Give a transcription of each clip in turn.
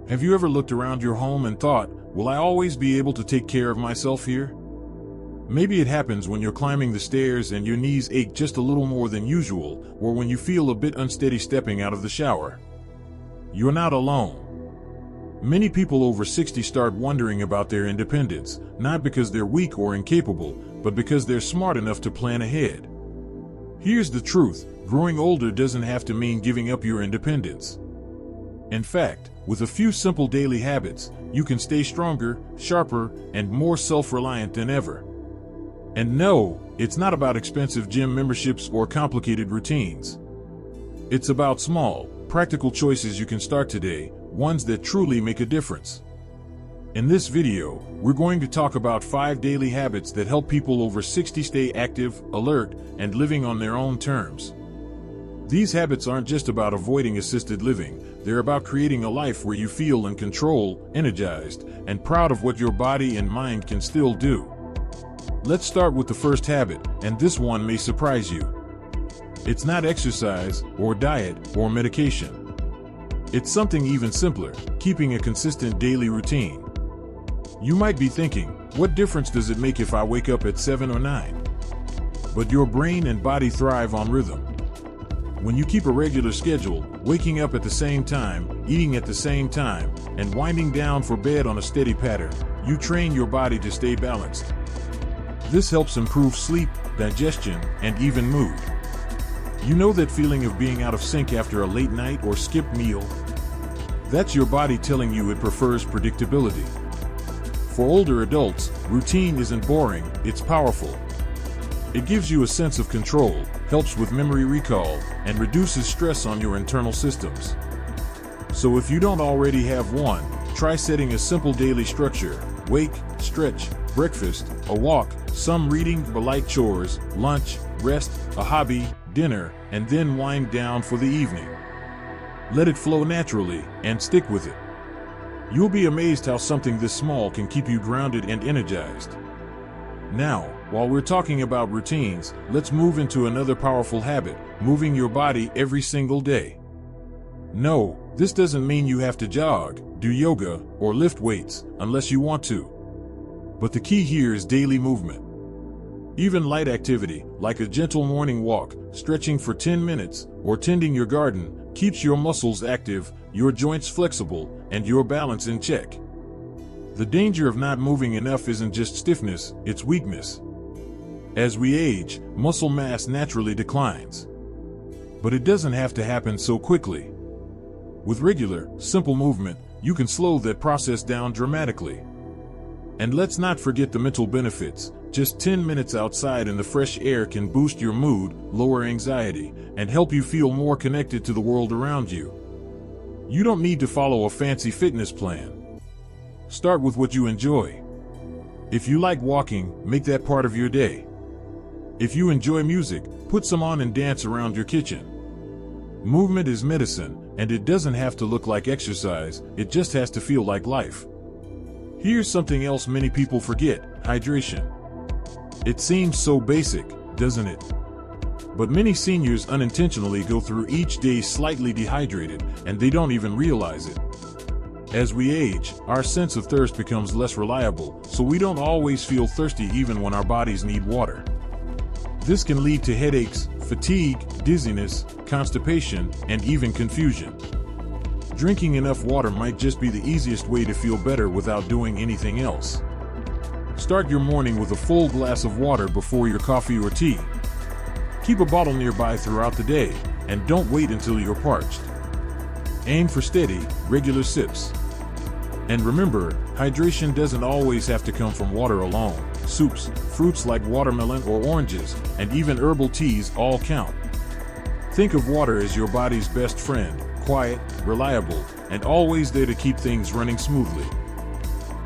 Have you ever looked around your home and thought, will I always be able to take care of myself here? Maybe it happens when you're climbing the stairs and your knees ache just a little more than usual, or when you feel a bit unsteady stepping out of the shower. You're not alone. Many people over 60 start wondering about their independence, not because they're weak or incapable, but because they're smart enough to plan ahead. Here's the truth: growing older doesn't have to mean giving up your independence. In fact, with a few simple daily habits, you can stay stronger, sharper, and more self-reliant than ever. And no, it's not about expensive gym memberships or complicated routines. It's about small, practical choices you can start today, ones that truly make a difference. In this video, we're going to talk about 5 daily habits that help people over 60 stay active, alert, and living on their own terms. These habits aren't just about avoiding assisted living, they're about creating a life where you feel in control, energized, and proud of what your body and mind can still do. Let's start with the first habit, and this one may surprise you. It's not exercise, or diet, or medication. It's something even simpler: keeping a consistent daily routine. You might be thinking, what difference does it make if I wake up at 7 or 9? But your brain and body thrive on rhythm. When you keep a regular schedule, waking up at the same time, eating at the same time, and winding down for bed on a steady pattern, you train your body to stay balanced. This helps improve sleep, digestion, and even mood. You know that feeling of being out of sync after a late night or skipped meal? That's your body telling you it prefers predictability. For older adults, routine isn't boring, it's powerful. It gives you a sense of control, helps with memory recall, and reduces stress on your internal systems. So if you don't already have one, try setting a simple daily structure: wake, stretch, breakfast, a walk, some reading, light chores, lunch, rest, a hobby, dinner, and then wind down for the evening. Let it flow naturally, and stick with it. You'll be amazed how something this small can keep you grounded and energized. Now, while we're talking about routines, let's move into another powerful habit: moving your body every single day. No, this doesn't mean you have to jog, do yoga, or lift weights, unless you want to. But the key here is daily movement. Even light activity, like a gentle morning walk, stretching for 10 minutes, or tending your garden, keeps your muscles active, your joints flexible, and your balance in check. The danger of not moving enough isn't just stiffness, it's weakness. As we age, muscle mass naturally declines. But it doesn't have to happen so quickly. With regular, simple movement, you can slow that process down dramatically. And let's not forget the mental benefits. Just 10 minutes outside in the fresh air can boost your mood, lower anxiety, and help you feel more connected to the world around you. You don't need to follow a fancy fitness plan. Start with what you enjoy. If you like walking, make that part of your day. If you enjoy music, put some on and dance around your kitchen. Movement is medicine, and it doesn't have to look like exercise, it just has to feel like life. Here's something else many people forget: hydration. It seems so basic, doesn't it? But many seniors unintentionally go through each day slightly dehydrated, and they don't even realize it. As we age, our sense of thirst becomes less reliable, so we don't always feel thirsty even when our bodies need water. This can lead to headaches, fatigue, dizziness, constipation, and even confusion. Drinking enough water might just be the easiest way to feel better without doing anything else. Start your morning with a full glass of water before your coffee or tea. Keep a bottle nearby throughout the day, and don't wait until you're parched. Aim for steady, regular sips. And remember, hydration doesn't always have to come from water alone. Soups, fruits like watermelon or oranges, and even herbal teas all count. Think of water as your body's best friend: quiet, reliable, and always there to keep things running smoothly.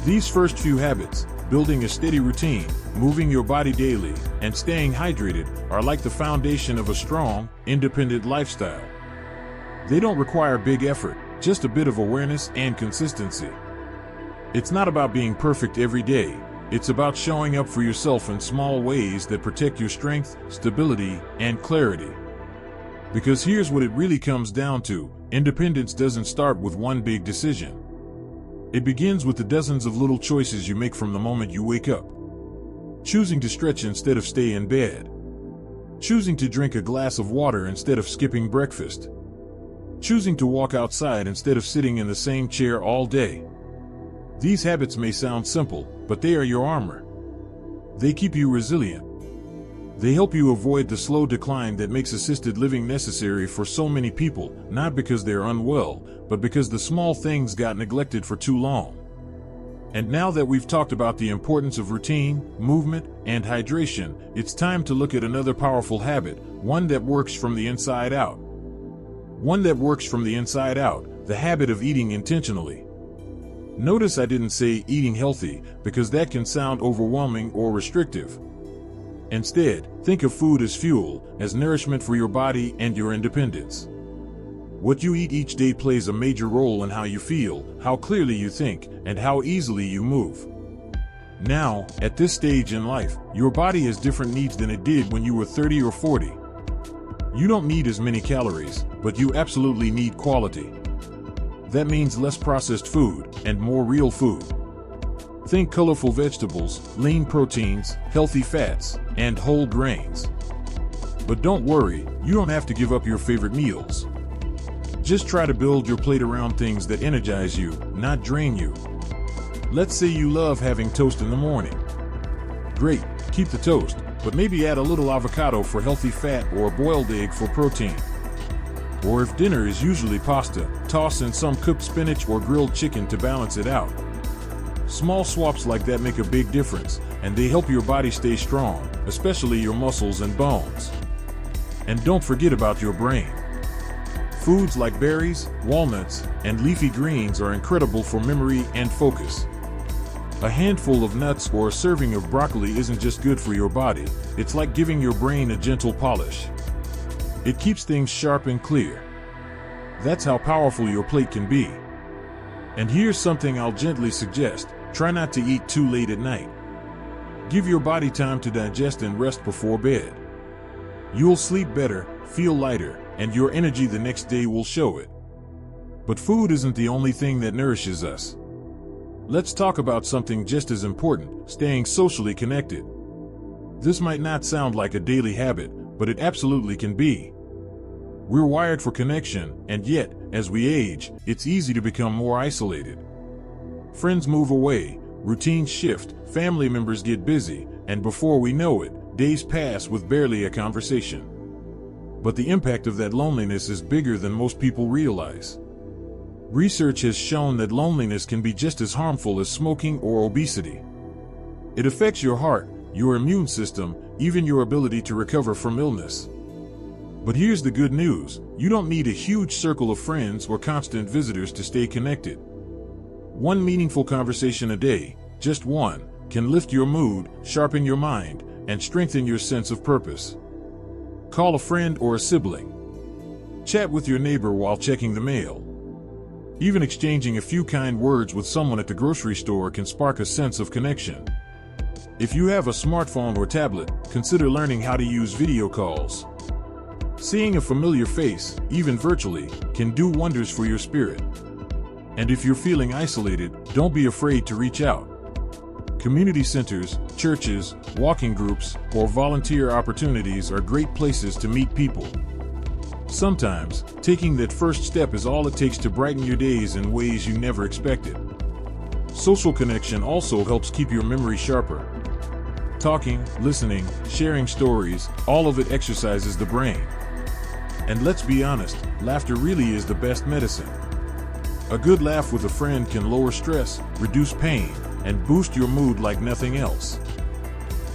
These first few habits, building a steady routine, moving your body daily, and staying hydrated, are like the foundation of a strong, independent lifestyle. They don't require big effort, just a bit of awareness and consistency. It's not about being perfect every day. It's about showing up for yourself in small ways that protect your strength, stability, and clarity. Because here's what it really comes down to: independence doesn't start with one big decision. It begins with the dozens of little choices you make from the moment you wake up. Choosing to stretch instead of stay in bed. Choosing to drink a glass of water instead of skipping breakfast. Choosing to walk outside instead of sitting in the same chair all day. These habits may sound simple, but they are your armor. They keep you resilient. They help you avoid the slow decline that makes assisted living necessary for so many people, not because they're unwell, but because the small things got neglected for too long. And now that we've talked about the importance of routine, movement, and hydration, it's time to look at another powerful habit, one that works from the inside out. One that works from the inside out, the habit of eating intentionally. Notice I didn't say eating healthy, because that can sound overwhelming or restrictive. Instead, think of food as fuel, as nourishment for your body and your independence. What you eat each day plays a major role in how you feel, how clearly you think, and how easily you move. Now, at this stage in life, your body has different needs than it did when you were 30 or 40. You don't need as many calories, but you absolutely need quality. That means less processed food and more real food. Think colorful vegetables, lean proteins, healthy fats, and whole grains. But don't worry, you don't have to give up your favorite meals. Just try to build your plate around things that energize you, not drain you. Let's say you love having toast in the morning. Great, keep the toast, but maybe add a little avocado for healthy fat or a boiled egg for protein. Or if dinner is usually pasta, toss in some cooked spinach or grilled chicken to balance it out. Small swaps like that make a big difference, and they help your body stay strong, especially your muscles and bones. And don't forget about your brain. Foods like berries, walnuts, and leafy greens are incredible for memory and focus. A handful of nuts or a serving of broccoli isn't just good for your body, it's like giving your brain a gentle polish. It keeps things sharp and clear. That's how powerful your plate can be. And here's something I'll gently suggest. Try not to eat too late at night. Give your body time to digest and rest before bed. You'll sleep better, feel lighter, and your energy the next day will show it. But food isn't the only thing that nourishes us. Let's talk about something just as important, staying socially connected. This might not sound like a daily habit, but it absolutely can be. We're wired for connection, and yet, as we age, it's easy to become more isolated. Friends move away, routines shift, family members get busy, and before we know it, days pass with barely a conversation. But the impact of that loneliness is bigger than most people realize. Research has shown that loneliness can be just as harmful as smoking or obesity. It affects your heart, your immune system, even your ability to recover from illness. But here's the good news, you don't need a huge circle of friends or constant visitors to stay connected. One meaningful conversation a day, just one, can lift your mood, sharpen your mind, and strengthen your sense of purpose. Call a friend or a sibling. Chat with your neighbor while checking the mail. Even exchanging a few kind words with someone at the grocery store can spark a sense of connection. If you have a smartphone or tablet, consider learning how to use video calls. Seeing a familiar face, even virtually, can do wonders for your spirit. And if you're feeling isolated, don't be afraid to reach out. Community centers, churches, walking groups, or volunteer opportunities are great places to meet people. Sometimes, taking that first step is all it takes to brighten your days in ways you never expected. Social connection also helps keep your memory sharper. Talking, listening, sharing stories, all of it exercises the brain. And let's be honest, laughter really is the best medicine. A good laugh with a friend can lower stress, reduce pain, and boost your mood like nothing else.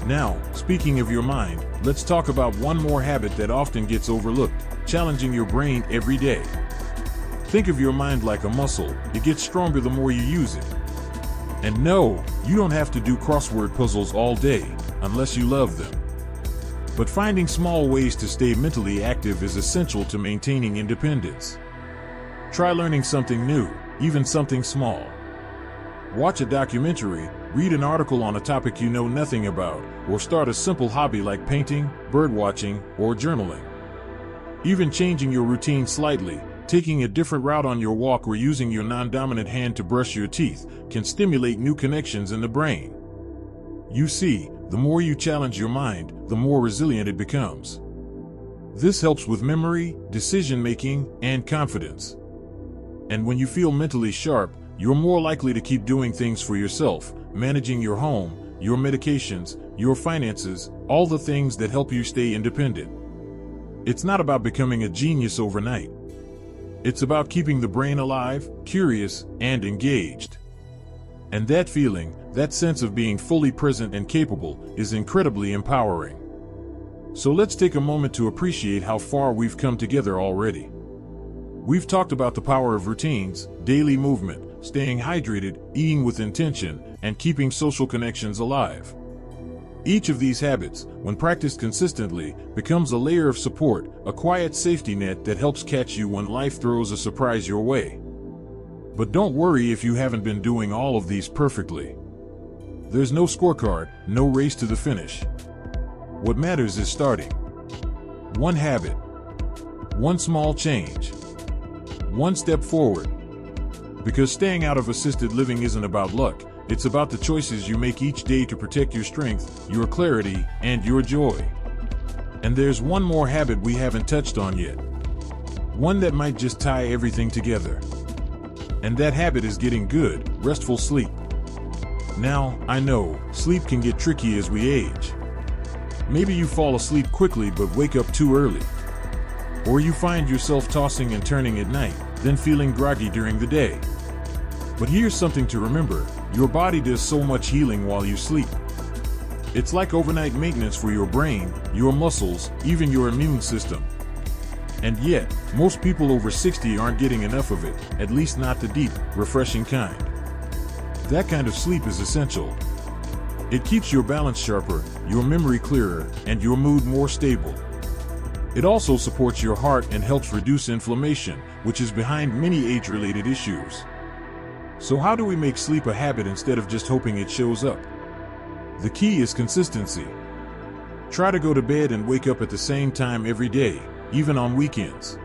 Now, speaking of your mind, let's talk about one more habit that often gets overlooked, challenging your brain every day. Think of your mind like a muscle, it gets stronger the more you use it. And no, you don't have to do crossword puzzles all day, unless you love them. But finding small ways to stay mentally active is essential to maintaining independence. Try learning something new, even something small. Watch a documentary, read an article on a topic you know nothing about, or start a simple hobby like painting, birdwatching, or journaling. Even changing your routine slightly, Taking a different route on your walk or using your non-dominant hand to brush your teeth can stimulate new connections in the brain. You see, the more you challenge your mind, the more resilient it becomes. This helps with memory, decision-making, and confidence. And when you feel mentally sharp, you're more likely to keep doing things for yourself, managing your home, your medications, your finances, all the things that help you stay independent. It's not about becoming a genius overnight. It's about keeping the brain alive, curious, and engaged. And that feeling, that sense of being fully present and capable, is incredibly empowering. So let's take a moment to appreciate how far we've come together already. We've talked about the power of routines, daily movement, staying hydrated, eating with intention, and keeping social connections alive. Each of these habits, when practiced consistently, becomes a layer of support, a quiet safety net that helps catch you when life throws a surprise your way. But don't worry if you haven't been doing all of these perfectly. There's no scorecard, no race to the finish. What matters is starting. One habit. One small change. One step forward. Because staying out of assisted living isn't about luck. It's about the choices you make each day to protect your strength, your clarity, and your joy. And there's one more habit we haven't touched on yet. One that might just tie everything together. And that habit is getting good, restful sleep. Now, I know, sleep can get tricky as we age. Maybe you fall asleep quickly but wake up too early. Or you find yourself tossing and turning at night, then feeling groggy during the day. But here's something to remember. Your body does so much healing while you sleep. It's like overnight maintenance for your brain, your muscles, even your immune system. And yet, most people over 60 aren't getting enough of it, at least not the deep, refreshing kind. That kind of sleep is essential. It keeps your balance sharper, your memory clearer, and your mood more stable. It also supports your heart and helps reduce inflammation, which is behind many age-related issues. So how do we make sleep a habit instead of just hoping it shows up? The key is consistency. Try to go to bed and wake up at the same time every day, even on weekends.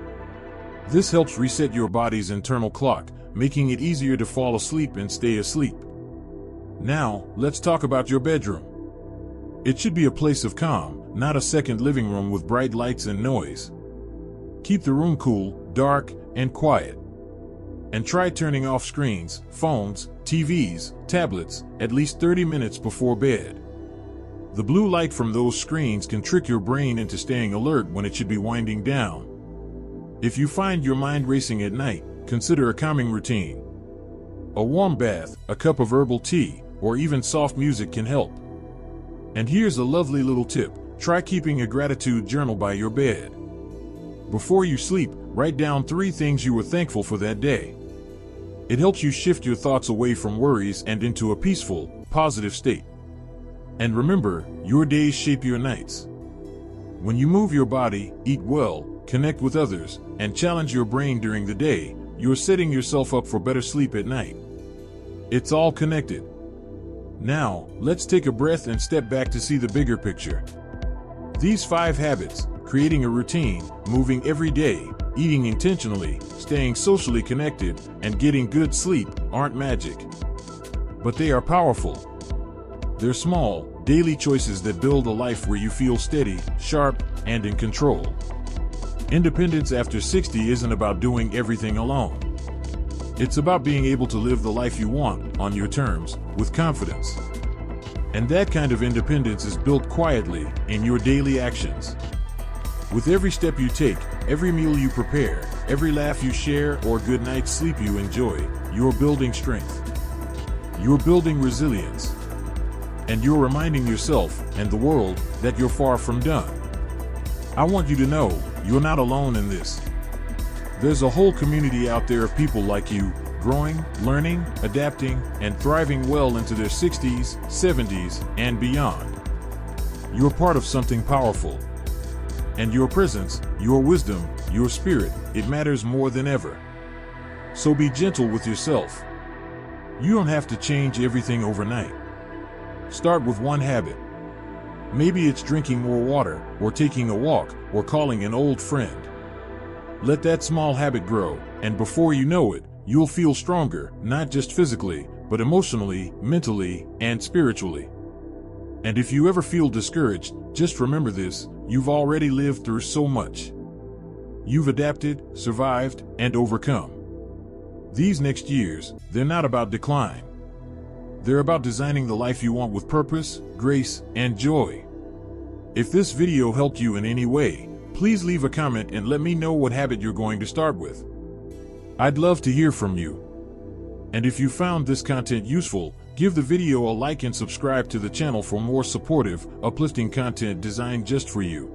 This helps reset your body's internal clock, making it easier to fall asleep and stay asleep. Now, let's talk about your bedroom. It should be a place of calm, not a second living room with bright lights and noise. Keep the room cool, dark, and quiet. And try turning off screens, phones, TVs, tablets, at least 30 minutes before bed. The blue light from those screens can trick your brain into staying alert when it should be winding down. If you find your mind racing at night, consider a calming routine. A warm bath, a cup of herbal tea, or even soft music can help. And here's a lovely little tip. Try keeping a gratitude journal by your bed. Before you sleep, write down 3 things you were thankful for that day. It helps you shift your thoughts away from worries and into a peaceful, positive state. And remember, your days shape your nights. When you move your body, eat well, connect with others, and challenge your brain during the day, you're setting yourself up for better sleep at night. It's all connected. Now, let's take a breath and step back to see the bigger picture. These 5 habits, creating a routine, moving every day, eating intentionally, staying socially connected, and getting good sleep, aren't magic. But they are powerful. They're small, daily choices that build a life where you feel steady, sharp, and in control. Independence after 60 isn't about doing everything alone. It's about being able to live the life you want, on your terms, with confidence. And that kind of independence is built quietly, in your daily actions. With every step you take, every meal you prepare, every laugh you share, or good night's sleep you enjoy, you're building strength. You're building resilience. And you're reminding yourself, and the world, that you're far from done. I want you to know, you're not alone in this. There's a whole community out there of people like you, growing, learning, adapting, and thriving well into their 60s, 70s, and beyond. You're part of something powerful. And your presence, your wisdom, your spirit, it matters more than ever. So be gentle with yourself. You don't have to change everything overnight. Start with one habit. Maybe it's drinking more water, or taking a walk, or calling an old friend. Let that small habit grow, and before you know it, you'll feel stronger, not just physically, but emotionally, mentally, and spiritually. And if you ever feel discouraged, just remember this: you've already lived through so much. You've adapted, survived, and overcome. These next years, they're not about decline. They're about designing the life you want with purpose, grace, and joy. If this video helped you in any way, please leave a comment and let me know what habit you're going to start with. I'd love to hear from you. And if you found this content useful, give the video a like and subscribe to the channel for more supportive, uplifting content designed just for you.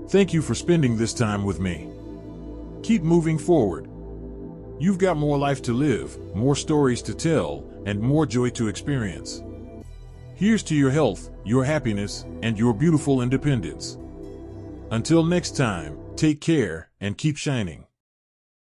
Thank you for spending this time with me. Keep moving forward. You've got more life to live, more stories to tell, and more joy to experience. Here's to your health, your happiness, and your beautiful independence. Until next time, take care and keep shining.